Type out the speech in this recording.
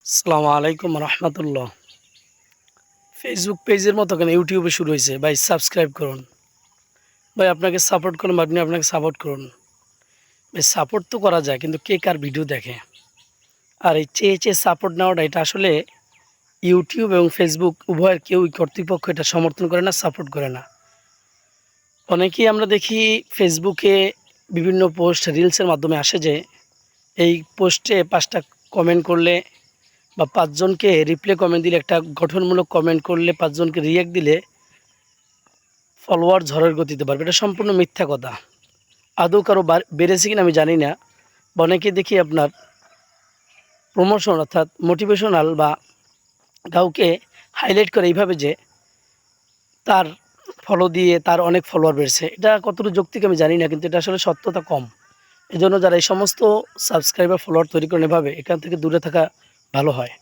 আসসালামু আলাইকুম রহমতুল্লাহ। ফেসবুক পেজের মতো কেন ইউটিউবে শুরু হয়েছে? ভাই সাবস্ক্রাইব করুন। ভাই আপনাকে সাপোর্ট করুন, আপনি আপনাকে সাপোর্ট করুন। ভাই সাপোর্ট তো করা যায়, কিন্তু কে কার ভিডিও দেখে? আর এই চেয়ে চেয়ে সাপোর্ট নেওয়াটা, এটা আসলে ইউটিউব এবং ফেসবুক উভয়ের কেউই, কর্তৃপক্ষ এটা সমর্থন করে না, সাপোর্ট করে না। অনেকেই আমরা দেখি ফেসবুকে বিভিন্ন পোস্ট রিলসের মাধ্যমে আসে যে এই পোস্টে 5টা কমেন্ট করলে বা 5 জনকে রিপ্লাই কমেন্ট দিলে, একটা গঠনমূলক কমেন্ট করলে, 5 জনকে রিঅ্যাক্ট দিলে ফলোয়ার ঝড়ের গতিতে বাড়বে। এটা সম্পূর্ণ মিথ্যা কথা। আদৌ কারো বেড়েছে কিনা আমি জানি না। বা অনেকে দেখি আপনার প্রমোশন অর্থাৎ মোটিভেশনাল বা কাউকে হাইলাইট করে এইভাবে যে তার ফলো দিয়ে তার অনেক ফলোয়ার বেড়েছে। এটা কতটুকু যৌক্তিক আমি জানি না, কিন্তু এটা আসলে সত্যতা কম। এজন্য যারা এই সমস্ত সাবস্ক্রাইবার ফলোয়ার তৈরি করেন এভাবে, এখান থেকে দূরে থাকা ভালো হয়।